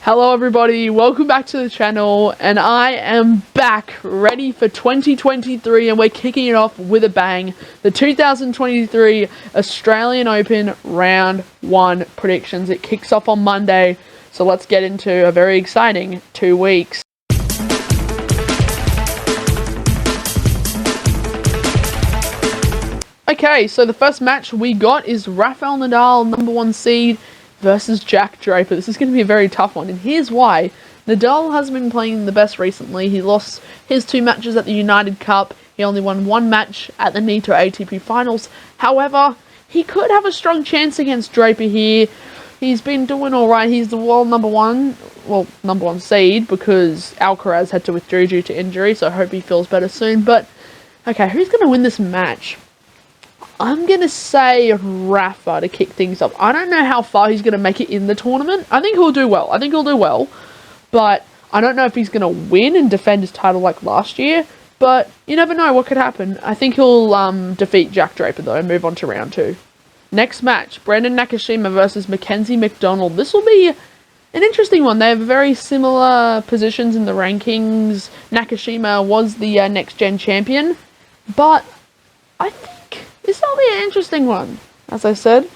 Hello everybody, welcome back to the channel, and I am back ready for 2023, and we're kicking it off with a bang. The 2023 Australian Open Round 1 predictions. It kicks off on Monday, so let's get into a very exciting 2 weeks. Okay, so the first match we got is Rafael Nadal, #1 seed, versus Jack Draper. This is going to be a very tough one, and here's why. Nadal has been playing the best recently. He lost his 2 matches at the United Cup. He only won 1 match at the Nitto ATP Finals. However, he could have a strong chance against Draper here. He's been doing alright. He's the world #1 seed, because Alcaraz had to withdraw due to injury, so I hope he feels better soon. But, okay, who's going to win this match? I'm going to say Rafa to kick things off. I don't know how far he's going to make it in the tournament. I think he'll do well. But I don't know if he's going to win and defend his title like last year. But you never know what could happen. I think he'll defeat Jack Draper, though, and move on to round 2. Next match, Brandon Nakashima versus Mackenzie McDonald. This will be an interesting one. They have very similar positions in the rankings. Nakashima was the next-gen champion. But I think this will be an interesting one. As I said,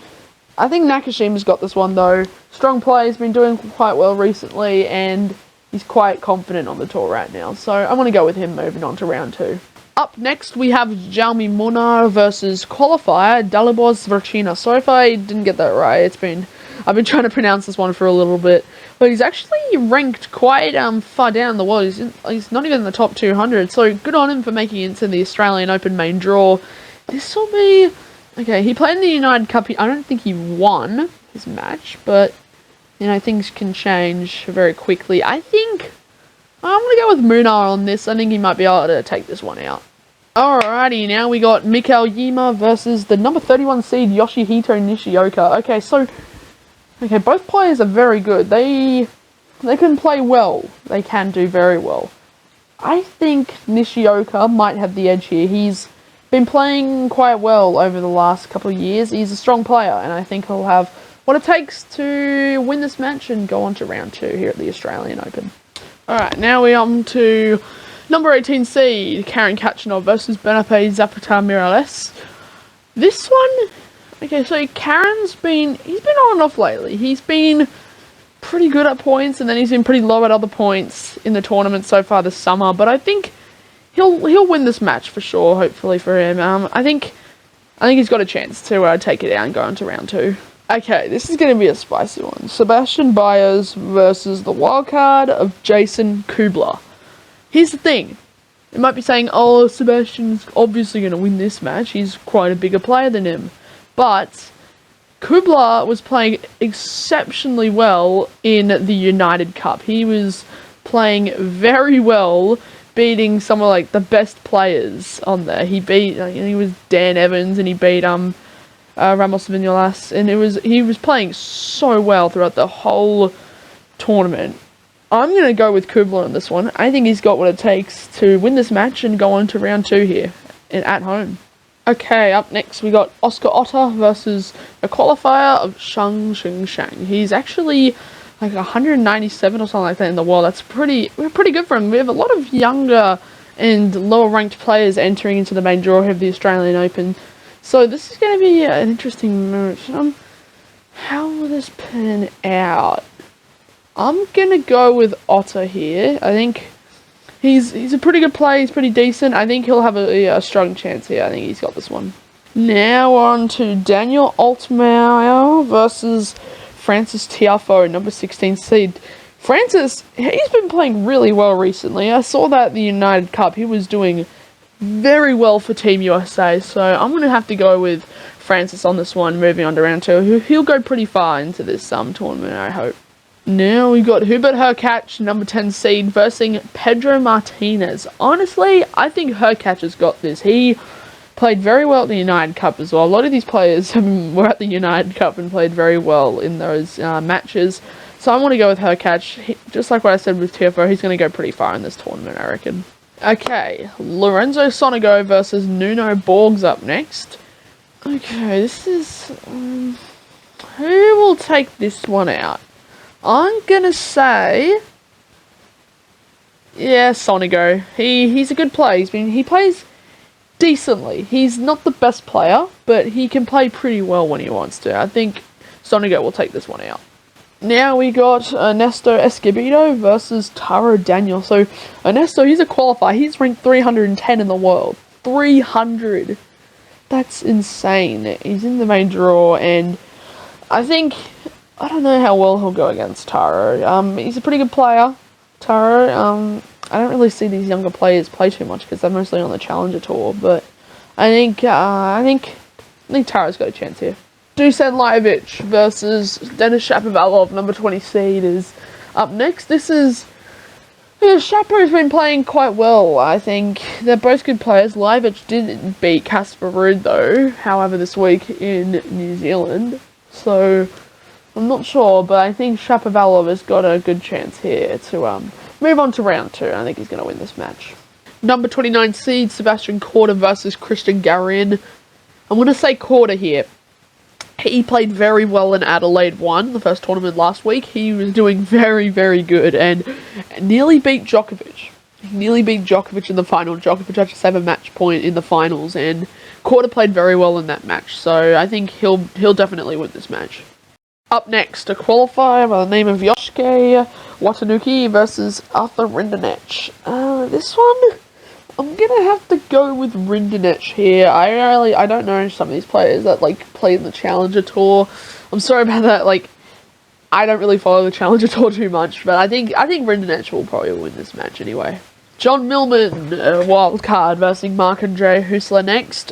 I think Nakashima's got this one though. Strong player, he's been doing quite well recently, and he's quite confident on the tour right now. So I'm going to go with him moving on to round 2. Up next, we have Jaume Munar versus qualifier Dalibor Zverchina. Sorry if I didn't get that right. I've been trying to pronounce this one for a little bit, but he's actually ranked quite far down the world. He's not even in the top 200. So good on him for making it into the Australian Open main draw. This will be... Okay, he played in the United Cup. I don't think he won his match, but, you know, things can change very quickly. I think I'm going to go with Munar on this. I think he might be able to take this one out. Alrighty, now we got Mikael Ymer versus the #31 seed Yoshihito Nishioka. Okay, both players are very good. They can play well. They can do very well. I think Nishioka might have the edge here. He's been playing quite well over the last couple of years. He's a strong player, and I think he'll have what it takes to win this match and go on to round 2 here at the Australian Open. Alright, now we're on to #18 seed Karen Khachanov versus Benape Zapata Miralles. This one, okay, so Karen's he's been on and off lately. He's been pretty good at points, and then he's been pretty low at other points in the tournament so far this summer, but I think He'll win this match for sure, hopefully for him. I think he's got a chance to take it out and go on to round 2. Okay, this is going to be a spicy one. Sebastian Baez versus the wildcard of Jason Kubler. Here's the thing. It might be saying, oh, Sebastian's obviously going to win this match. He's quite a bigger player than him. But Kubler was playing exceptionally well in the United Cup. He was playing very well, beating some of like the best players on there. He was Dan Evans, and he beat Ramos Vinolas, and he was playing so well throughout the whole tournament. I'm gonna go with Kubler on this one. I think he's got what it takes to win this match and go on to round 2 here and at home. Okay, up next we got Oscar Otter versus a qualifier of Shang. He's actually like 197 or something like that in the world. That's pretty good for him. We have a lot of younger and lower ranked players entering into the main draw of the Australian Open. So this is going to be an interesting match. How will this pan out? I'm going to go with Otter here. I think he's a pretty good player. He's pretty decent. I think he'll have a strong chance here. I think he's got this one. Now on to Daniel Altmaier versus Frances Tiafoe, #16 seed. Francis, he's been playing really well recently. I saw that at the United Cup. He was doing very well for Team USA, so I'm going to have to go with Francis on this one, moving on to round 2. He'll go pretty far into this tournament, I hope. Now we got Hubert Hurkacz, #10 seed, versus Pedro Martinez. Honestly, I think Hurkacz has got this. He played very well at the United Cup as well. A lot of these players were at the United Cup and played very well in those matches. So I want to go with Hurkacz. Just like what I said with Tiafoe, he's going to go pretty far in this tournament, I reckon. Okay, Lorenzo Sonego versus Nuno Borgs up next. Okay, this is... who will take this one out? I'm gonna say, yeah, Sonego. He's a good player. He plays decently. He's not the best player, but he can play pretty well when he wants to. I think Sonego will take this one out. Now we got Ernesto Escobedo versus Taro Daniel. So Ernesto, he's a qualifier. He's ranked 310 in the world. 300. That's insane. He's in the main draw, and I don't know how well he'll go against Taro. He's a pretty good player, Taro. I don't really see these younger players play too much because they're mostly on the Challenger Tour, but I think Taro's got a chance here. Dusan Lajovic versus Denis Shapovalov, number 20 seed, is up next. This is... Shapo's been playing quite well, I think. They're both good players. Lajovic did beat Casper Ruud, though, however, this week in New Zealand. So, I'm not sure, but I think Shapovalov has got a good chance here to move on to round 2. I think he's going to win this match. Number 29 seed, Sebastian Korda versus Cristian Garin. I'm going to say Korda here. He played very well in Adelaide 1, the first tournament last week. He was doing very, very good and nearly beat Djokovic. He nearly beat Djokovic in the final. Djokovic had to save a match point in the finals, and Korda played very well in that match. So I think he'll definitely win this match. Up next, a qualifier by the name of Yosuke Watanuki versus Arthur Rinderknech. This one, I'm gonna have to go with Rinderknech here. I don't know some of these players that play in the Challenger Tour. I'm sorry about that. I don't really follow the Challenger Tour too much, but I think Rinderknech will probably win this match anyway. John Millman, wild card versus Marc-Andre Hussler next.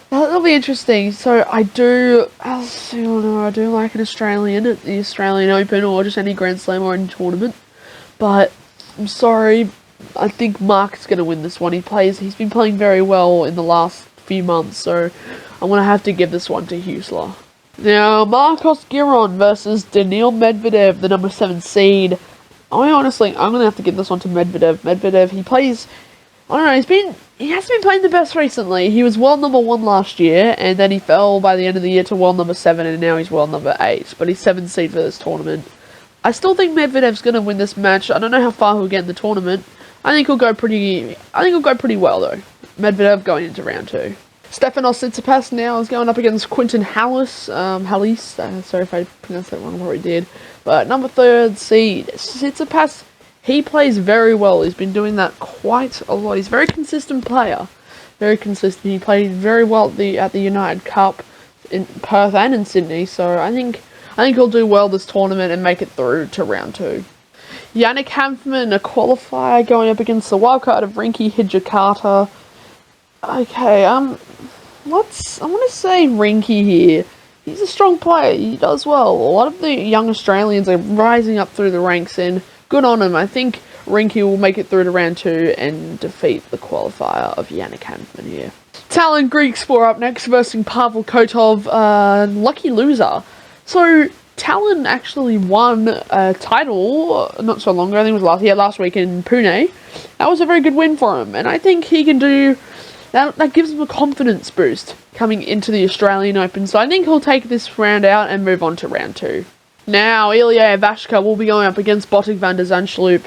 That'll be interesting. So I do like an Australian at the Australian Open or just any Grand Slam or any tournament, but I'm sorry. I think Mark's going to win this one. He's been playing very well in the last few months, so I'm going to have to give this one to Hussler. Now, Marcos Giron versus Daniil Medvedev, the number 7 seed. I'm going to have to give this one to Medvedev. Medvedev, he hasn't been playing the best recently. He was world number 1 last year, and then he fell by the end of the year to world number 7, and now he's world number 8, but he's 7th seed for this tournament. I still think Medvedev's going to win this match. I don't know how far he'll get in the tournament. I think he'll go pretty well, though. Medvedev going into round 2. Stefanos Tsitsipas now is going up against Quinton Hallis. Sorry if I pronounced that wrong, I probably did. But number 3rd seed, Tsitsipas, he plays very well. He's been doing that quite a lot. He's a very consistent player. Very consistent. He played very well at the United Cup in Perth and in Sydney. So I think he'll do well this tournament and make it through to round 2. Yannick Hanfmann, a qualifier, going up against the wildcard of Rinky Hijikata. Okay, I'm going to say Rinky here. He's a strong player. He does well. A lot of the young Australians are rising up through the ranks, and good on him. I think Rinky will make it through to round 2 and defeat the qualifier of Yannick Hanfmann here. Tallon Griekspoor up next versus Pavel Kotov. Lucky loser. So Tallon actually won a title not so long ago. I think it was last week in Pune. That was a very good win for him, and I think he can do that. That gives him a confidence boost coming into the Australian Open. So I think he'll take this round out and move on to round 2. Now Ilya Ivashka will be going up against Botic van der Zandschulp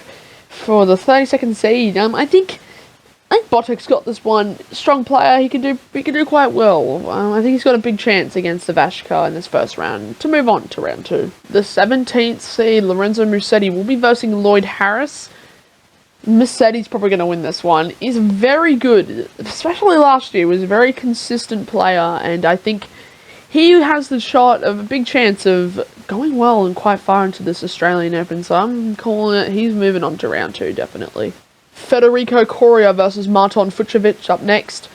for the 32nd seed. I think Botic's got this one. Strong player. He can do quite well. I think he's got a big chance against Ivashka in this first round to move on to round 2. The 17th seed, Lorenzo Musetti, will be versing Lloyd Harris. Musetti's probably going to win this one. He's very good, especially last year. He was a very consistent player, and I think he has the shot of a big chance of going well and quite far into this Australian Open. So I'm calling it. He's moving on to round 2, definitely. Federico Coria versus Marton Fucsovics up next.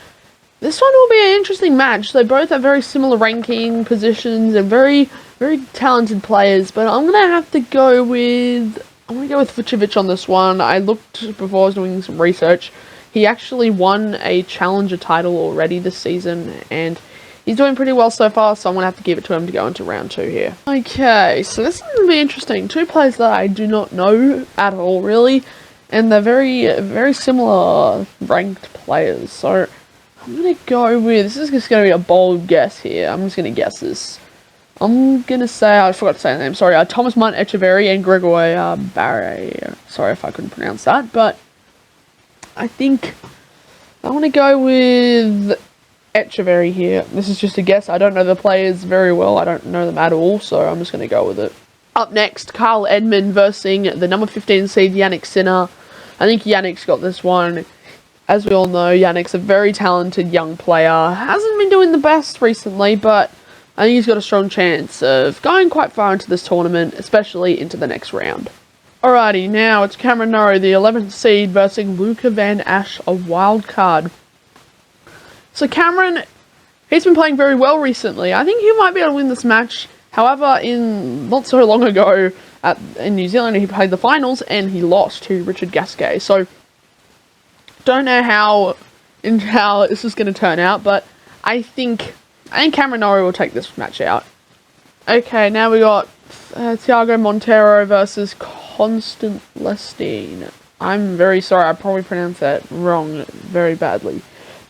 This one will be an interesting match. They both have very similar ranking positions and very, very talented players, but I'm gonna go with Fucsovics on this one. I looked before I was doing some research. He actually won a challenger title already this season, and he's doing pretty well so far, so I'm gonna have to give it to him to go into round 2 here. Okay, so this is gonna be interesting. 2 players that I do not know at all, really. And they're very, very similar ranked players. So I'm going to go with... This is just going to be a bold guess here. I'm just going to guess this. I'm gonna say, I forgot to say the name, sorry, Thomas Machac and Grigor Barre. Sorry if I couldn't pronounce that, but I think I want to go with Echeverry here. This is just a guess. I don't know the players very well. I don't know them at all, so I'm just going to go with it. Up next, Kyle Edmund versus the number 15 seed Jannik Sinner. I think Jannik's got this one. As we all know, Jannik's a very talented young player. Hasn't been doing the best recently, but I think he's got a strong chance of going quite far into this tournament, especially into the next round. Alrighty, now it's Cameron Norrie, the 11th seed, versus Luca Van Asch, a wild card. So Cameron, he's been playing very well recently. I think he might be able to win this match. However, not so long ago in New Zealand, he played the finals and he lost to Richard Gasquet. So don't know how this is going to turn out, but I think Cameron Norrie will take this match out. Okay, now we got Thiago Monteiro versus Constant Lestine. I'm very sorry, I probably pronounced that wrong very badly.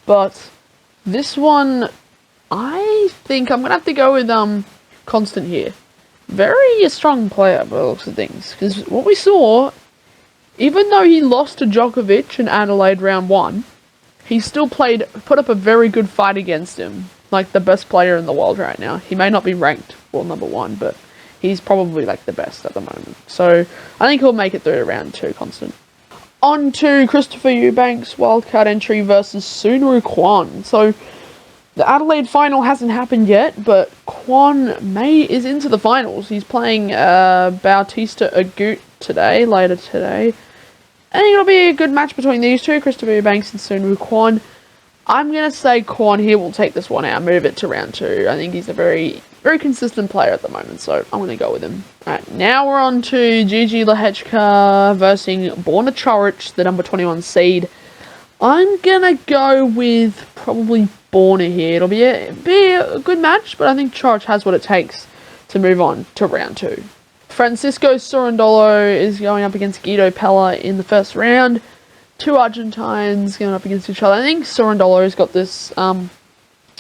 But this one, I think I'm going to have to go with Constant here. Very strong player by the looks of things. Because what we saw, even though he lost to Djokovic in Adelaide round 1, he still put up a very good fight against him. Like the best player in the world right now. He may not be ranked number 1, but he's probably like the best at the moment. So I think he'll make it through to round 2, Constant. On to Christopher Eubanks wildcard entry versus Soonwoo Kwon. So the Adelaide final hasn't happened yet, but Kwon is into the finals. He's playing Bautista Agut later today. I think it'll be a good match between these two, Christopher Eubanks and Soonwoo Kwon. I'm going to say Kwon here will take this one out, move it to round 2. I think he's a very, very consistent player at the moment, so I'm going to go with him. Alright, now we're on to Jiri Lehecka versus Borna Coric, the number 21 seed. I'm going to go with probably Borna here. It'll be a good match, but I think Coric has what it takes to move on to round 2. Francisco Cerundolo is going up against Guido Pella in the first round. Two Argentines going up against each other. I think Cerundolo's got this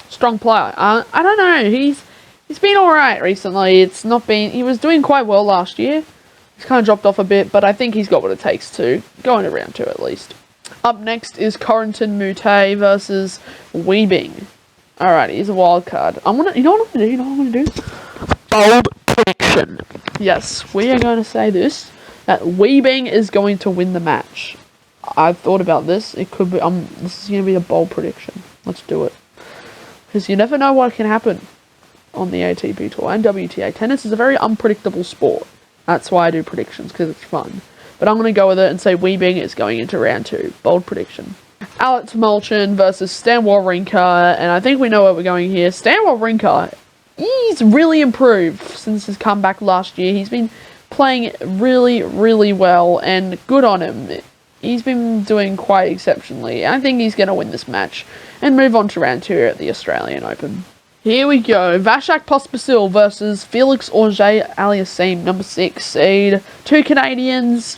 strong player. I don't know. He's been alright recently. He was doing quite well last year. He's kind of dropped off a bit, but I think he's got what it takes to go into round 2 at least. Up next is Corentin Moutet versus Weibing. Alright, he's a wild card. You know what I'm going to do? Bold prediction. Yes, we are going to say this, that Weibing is going to win the match. I've thought about this. It could be. This is going to be a bold prediction. Let's do it. Because you never know what can happen on the ATP Tour and WTA. Tennis is a very unpredictable sport. That's why I do predictions, because it's fun. But I'm going to go with it and say Weibing is going into round 2. Bold prediction. Alex Molchan versus Stan Wawrinka. And I think we know where we're going here. Stan Wawrinka, he's really improved since his comeback last year. He's been playing really, really well. And good on him. He's been doing quite exceptionally. I think he's going to win this match and move on to round 2 at the Australian Open. Here we go. Vasek Pospisil versus Felix Auger-Aliassime, number 6 seed. Two Canadians.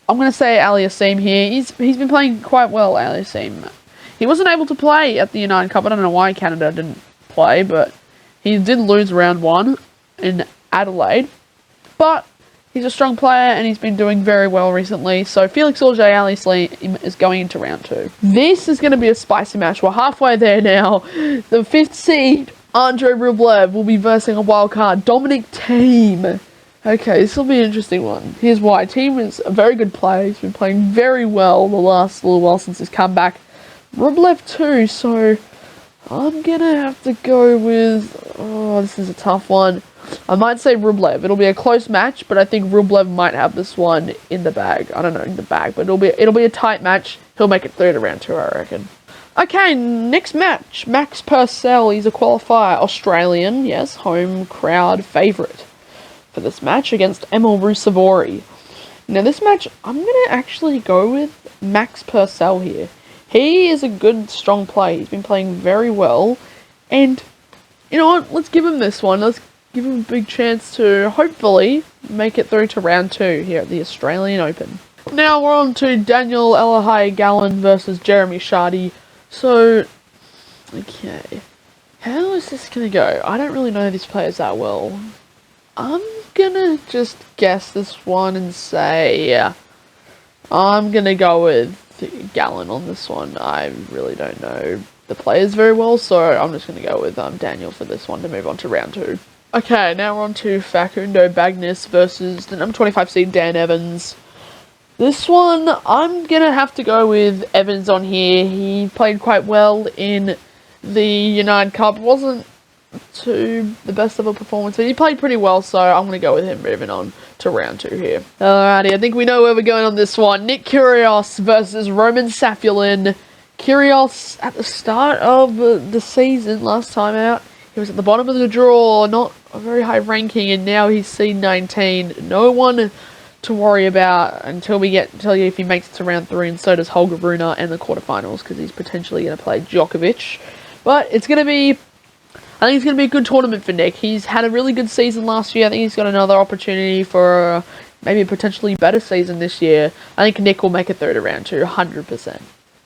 I'm going to say Aliassime here. He's been playing quite well, Aliassime. He wasn't able to play at the United Cup. I don't know why Canada didn't play, but he did lose round 1 in Adelaide. But he's a strong player and he's been doing very well recently. So Felix Auger-Aliassime is going into round 2. This is going to be a spicy match. We're halfway there now. The 5th seed, Andrey Rublev, will be versing a wildcard, Dominic Thiem. Okay, this will be an interesting one. Here's why. Thiem is a very good player. He's been playing very well the last little while since his comeback. Rublev too, so I'm going to have to go with... Oh, this is a tough one. I might say Rublev. It'll be a close match, but I think Rublev might have this one in the bag. I don't know, in the bag, but it'll be a tight match. He'll make it through to round 2, I reckon. Okay, next match. Max Purcell. He's a qualifier. Australian, yes, home crowd favourite for this match against Emil Ruusuvuori. Now, this match, I'm going to actually go with Max Purcell here. He is a good, strong player. He's been playing very well. And, you know what? Let's give him this one. Let's give him a big chance to, hopefully, make it through to round 2 here at the Australian Open. Now we're on to Daniel Elahai Gallen versus Jeremy Chardy. So, okay. How is this gonna go? I don't really know these players that well. I'm gonna just guess this one and say I'm gonna go with Gallon on this one. I really don't know the players very well, so I'm just gonna go with Daniel for this one to move on to round 2. Okay, now we're on to Facundo Bagnis versus the number 25 seed Dan Evans. This one, I'm gonna have to go with Evans on here. He played quite well in the United Cup. Wasn't to the best of a performance, but he played pretty well, so I'm going to go with him moving on to round 2 here. Alrighty, I think we know where we're going on this one. Nick Kyrgios versus Roman Safulin. Kyrgios, at the start of the season, last time out, he was at the bottom of the draw, not a very high ranking, and now he's seed 19. No one to worry about until we get to tell you if he makes it to round 3, and so does Holger Rune and the quarterfinals, because he's potentially going to play Djokovic. But it's going to be, I think it's going to be a good tournament for Nick. He's had a really good season last year. I think he's got another opportunity for maybe a potentially better season this year. I think Nick will make it through to round 2, 100%.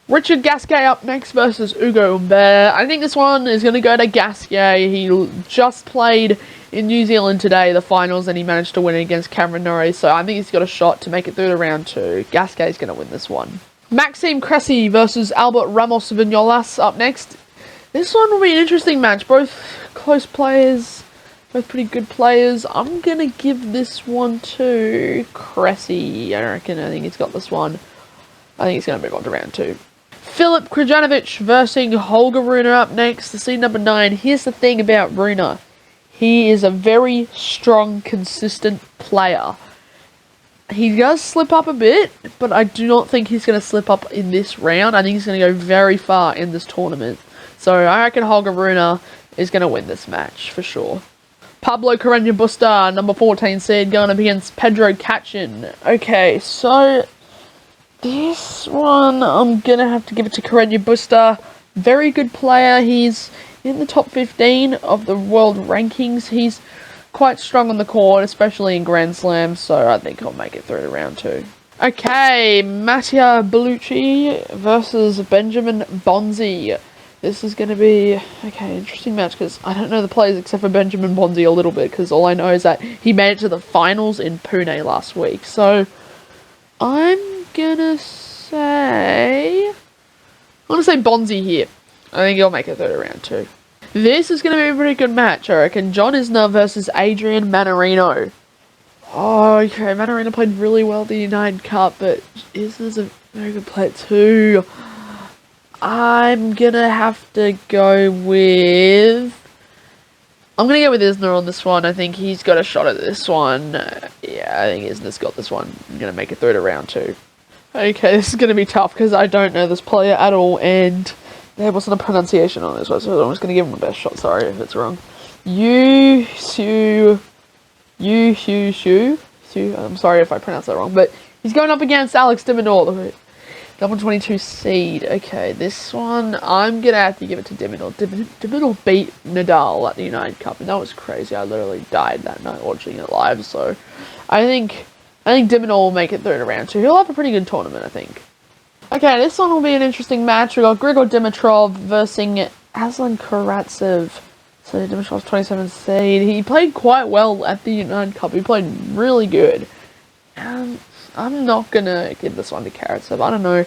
Richard Gasquet up next versus Ugo Humbert. I think this one is going to go to Gasquet. He just played in New Zealand today, the finals, and he managed to win it against Cameron Norrie. So I think he's got a shot to make it through to round 2. Gasquet's going to win this one. Maxime Cressy versus Albert Ramos Vignolas up next. This one will be an interesting match. Both close players, both pretty good players. I'm going to give this one to Cressy. I think he's got this one. I think he's going to move on to round 2. Filip Krajinovic versus Holger Rune up next. The seed number 9. Here's the thing about Rune. He is a very strong, consistent player. He does slip up a bit, but I do not think he's going to slip up in this round. I think he's going to go very far in this tournament. So I reckon Holger Rune is going to win this match for sure. Pablo Carreño Busta, number 14 seed, going up against Pedro Cachin. Okay, so this one I'm going to have to give it to Carreño Busta. Very good player. He's in the top 15 of the world rankings. He's quite strong on the court, especially in Grand Slams, so I think he'll make it through to round 2. Okay, Mattia Bellucci versus Benjamin Bonzi. This is going to be, interesting match, because I don't know the players except for Benjamin Bonzi a little bit, because all I know is that he made it to the finals in Pune last week. So, I'm going to say Bonzi here. I think he'll make it through to round 2. This is going to be a pretty good match, I reckon. John Isner versus Adrian Mannarino. Oh, okay, Mannarino played really well at the United Cup, but Isner's a very good player too. I'm gonna have to go with Isner on this one. I think he's got a shot at this one. Yeah, I think Isner's got this one. I'm gonna make it through to round 2. Okay, this is gonna be tough because I don't know this player at all, and there wasn't a pronunciation on this one, so I'm just gonna give him my best shot. Sorry if it's wrong. Shu. I'm sorry if I pronounced that wrong, but he's going up against Alex de Minaur, number 22 seed. Okay, this one, I'm going to have to give it to de Minaur. De Minaur beat Nadal at the United Cup, and that was crazy. I literally died that night watching it live, so I think de Minaur will make it through to round 2. He'll have a pretty good tournament, I think. Okay, this one will be an interesting match. We've got Grigor Dimitrov versus Aslan Karatsev. So Dimitrov's 27 seed. He played quite well at the United Cup. He played really good. I'm not going to give this one to Karatsev. I don't know.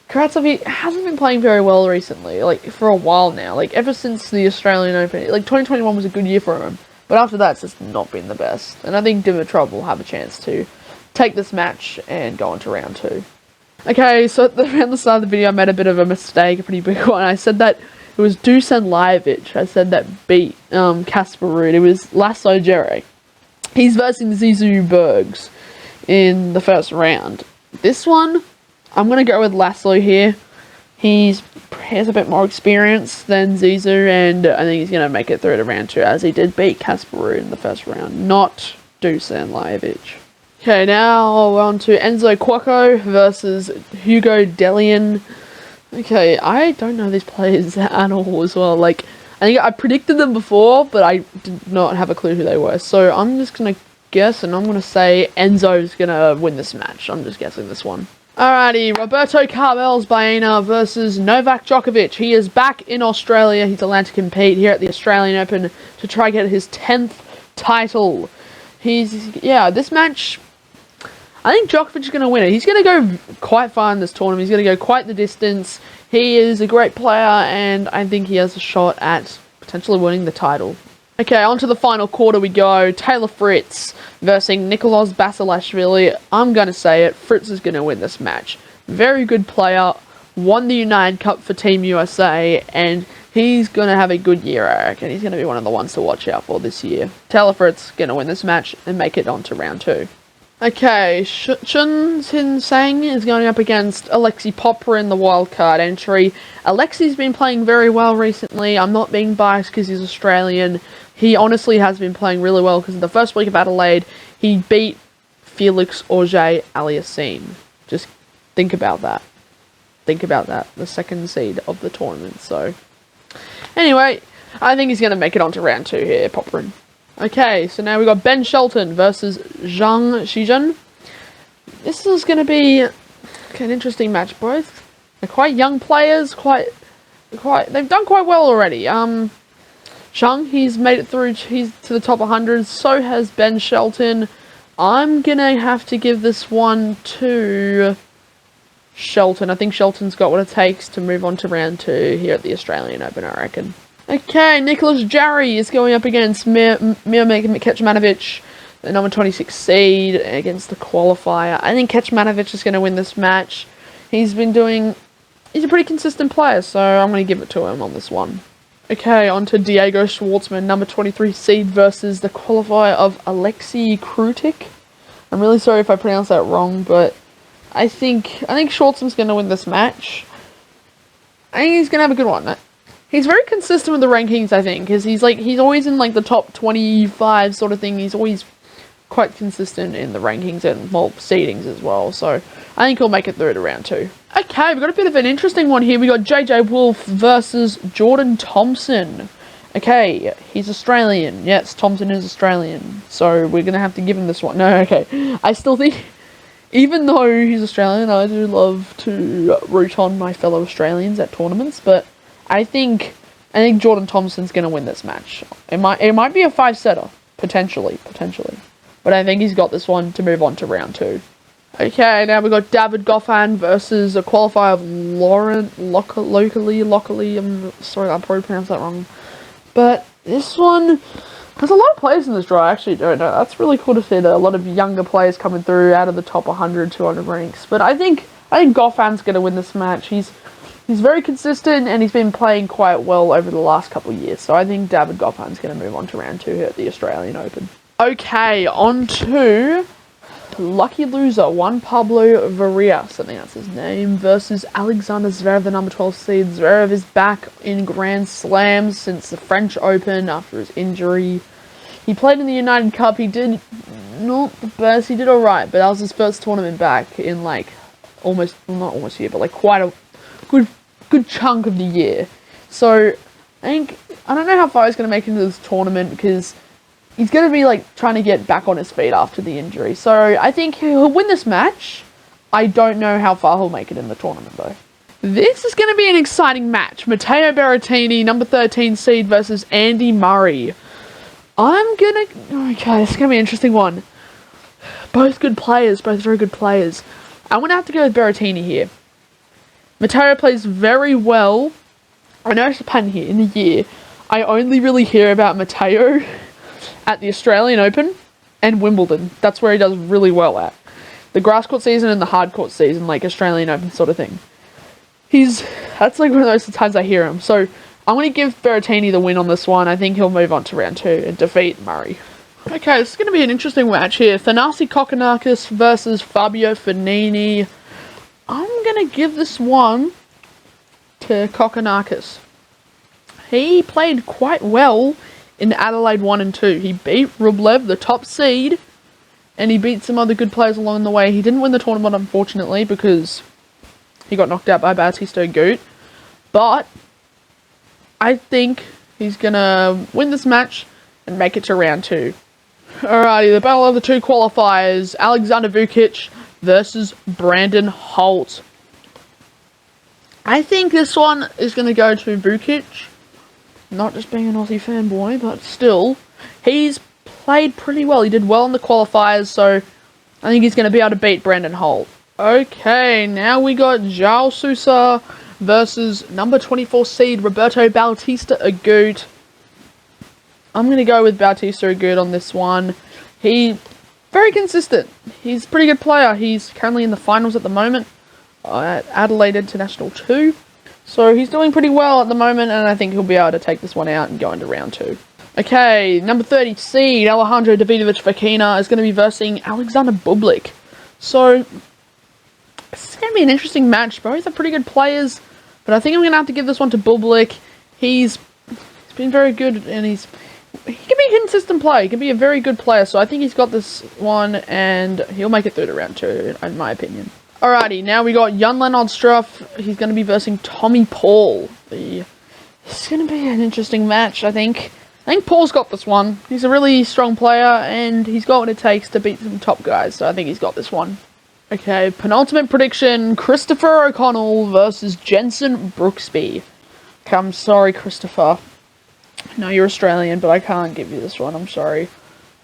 Karatsev, he hasn't been playing very well recently, for a while now. Ever since the Australian Open. 2021 was a good year for him. But after that, it's just not been the best. And I think Dimitrov will have a chance to take this match and go on to round 2. Okay, so around the start of the video, I made a bit of a mistake, a pretty big one. I said that it was Dusan Lajovic. I said that beat Casper Ruud. It was Laslo Djere. He's versing Zizou Bergs in the first round. This one, I'm going to go with Laslo here. He has a bit more experience than Zizou, and I think he's going to make it through to round 2, as he did beat Casper Ruud in the first round, not Dusan Lajovic. Okay, now we're on to Enzo Cuoco versus Hugo Dellien. Okay, I don't know these players at all as well. I think I predicted them before, but I did not have a clue who they were. So I'm just going to guess, and I'm going to say Enzo's going to win this match. I'm just guessing this one. Alrighty, Roberto Carlos Baena versus Novak Djokovic. He is back in Australia. He's allowed to compete here at the Australian Open to try to get his 10th title. This match, I think Djokovic is going to win it. He's going to go quite far in this tournament. He's going to go quite the distance. He is a great player, and I think he has a shot at potentially winning the title. Okay, on to the final quarter we go. Taylor Fritz versus Nicolas Basilashvili. I'm going to say it. Fritz is going to win this match. Very good player. Won the United Cup for Team USA. And he's going to have a good year, I reckon. He's going to be one of the ones to watch out for this year. Taylor Fritz going to win this match and make it on to round 2. Okay, Chun Sin Sang is going up against Alexei Popyrin in the wildcard entry. Alexei's been playing very well recently. I'm not being biased because he's Australian. He honestly has been playing really well because in the first week of Adelaide, he beat Felix Auger-Aliassime. Just think about that. Think about that. The second seed of the tournament. So, anyway, I think he's going to make it on to round 2 here, Popyrin. Okay, so now we got Ben Shelton versus Zhang Shijun. This is going to be an interesting match. Both they're quite young players. They've done quite well already. Zhang, he's made it through. He's to the top 100. So has Ben Shelton. I'm gonna have to give this one to Shelton. I think Shelton's got what it takes to move on to round 2 here at the Australian Open, I reckon. Okay, Nicolas Jarry is going up against Mir Kecmanovic, the number 26 seed, against the qualifier. I think Kecmanovic is going to win this match. He's a pretty consistent player, so I'm going to give it to him on this one. Okay, on to Diego Schwartzman, number 23 seed, versus the qualifier of Alexei Krutik. I'm really sorry if I pronounced that wrong, but I think Schwartzman's going to win this match. I think he's going to have a good one. He's very consistent with the rankings, I think, because he's always in the top 25 sort of thing. He's always quite consistent in the rankings and seedings as well. So I think he'll make it through to round 2. Okay, we've got a bit of an interesting one here. We got JJ Wolf versus Jordan Thompson. Okay, he's Australian. Yes, Thompson is Australian. So we're gonna have to give him this one. No, okay. I still think, even though he's Australian, I do love to root on my fellow Australians at tournaments, but I think Jordan Thompson's going to win this match. It might be a 5-setter, potentially. But I think he's got this one to move on to round 2. Okay, now we've got David Goffin versus a qualifier of Laurent Lockley. I'm sorry, I probably pronounced that wrong. But this one, there's a lot of players in this draw, I actually don't know. That's really cool to see that a lot of younger players coming through out of the top 100, 200 ranks. But I think Goffin's going to win this match. He's very consistent, and he's been playing quite well over the last couple of years. So I think David Goffin's going to move on to round 2 here at the Australian Open. Okay, on to lucky loser, Juan Pablo Varillas, I think that's his name, versus Alexander Zverev, the number 12 seed. Zverev is back in Grand Slams since the French Open after his injury. He played in the United Cup. He did not the best. He did alright, but that was his first tournament back in not almost a year, but quite a good chunk of the year. So I don't know how far he's going to make into this tournament, because he's going to be trying to get back on his feet after the injury. So I think he'll win this match. I don't know how far he'll make it in the tournament though. This is going to be an exciting match. Matteo Berrettini, number 13 seed, versus Andy Murray. Okay, this is going to be an interesting one. Both good players, both very good players. I'm going to have to go with Berrettini here. Matteo plays very well. I know it's a pattern here in the year. I only really hear about Matteo at the Australian Open and Wimbledon. That's where he does really well at. The grass court season and the hard court season, Australian Open sort of thing. That's one of those times I hear him. So I'm going to give Berrettini the win on this one. I think he'll move on to round 2 and defeat Murray. Okay, this is going to be an interesting match here. Thanasi Kokkinakis versus Fabio Fognini. I'm going to give this one to Kokkinakis. He played quite well in Adelaide 1 and 2. He beat Rublev, the top seed, and he beat some other good players along the way. He didn't win the tournament, unfortunately, because he got knocked out by Bautista Agut. But I think he's going to win this match and make it to round 2. Alrighty, the battle of the 2 qualifiers. Alexander Vukic versus Brandon Holt. I think this one is going to go to Vukic. Not just being an Aussie fanboy, but still. He's played pretty well. He did well in the qualifiers, so I think he's going to be able to beat Brandon Holt. Okay, now we got Joao Sousa versus number 24 seed Roberto Bautista Agut. I'm going to go with Bautista Agut on this one. He very consistent. He's a pretty good player. He's currently in the finals at the moment at Adelaide International 2. So he's doing pretty well at the moment, and I think he'll be able to take this one out and go into round 2. Okay, number 30 seed Alejandro Davidovich Fokina is going to be versing Alexander Bublik. So this is going to be an interesting match. Both are pretty good players, but I think I'm going to have to give this one to Bublik. He's been very good, and he can be a consistent player. He can be a very good player, so I think he's got this one, and he'll make it through to round 2, in my opinion. Alrighty, now we got young Lennard Struff. He's going to be versing Tommy Paul. It's going to be an interesting match, I think. I think Paul's got this one. He's a really strong player, and he's got what it takes to beat some top guys, so I think he's got this one. Okay, penultimate prediction, Christopher O'Connell versus Jenson Brooksby. Okay, I'm sorry, Christopher. I know you're Australian, but I can't give you this one, I'm sorry.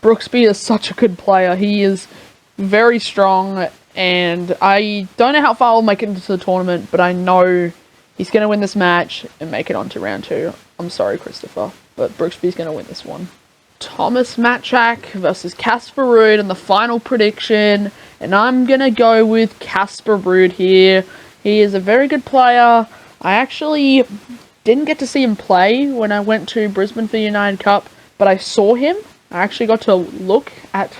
Brooksby is such a good player. He is very strong, and I don't know how far we'll make it into the tournament, but I know he's going to win this match and make it on to round 2. I'm sorry, Christopher, but Brooksby's going to win this one. Tomas Machac versus Casper Ruud in the final prediction, and I'm going to go with Casper Ruud here. He is a very good player. I actually didn't get to see him play when I went to Brisbane for the United Cup, but I saw him. I actually got to look at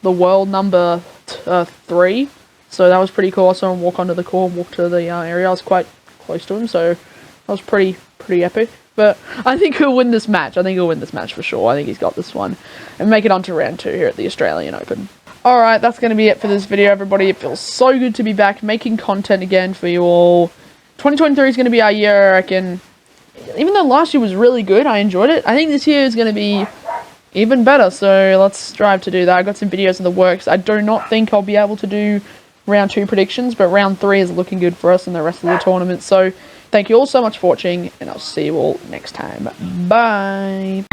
the world number 3, so that was pretty cool. I saw him walk onto the court, walk to the area. I was quite close to him, so that was pretty epic. But I think he'll win this match. I think he'll win this match for sure. I think he's got this one. And make it on to round 2 here at the Australian Open. Alright, that's going to be it for this video, everybody. It feels so good to be back making content again for you all. 2023 is going to be our year, I reckon. Even though last year was really good, I enjoyed it. I think this year is going to be even better. So let's strive to do that. I got some videos in the works. I do not think I'll be able to do round 2 predictions, but round 3 is looking good for us in the rest of the tournament. So thank you all so much for watching, and I'll see you all next time. Bye!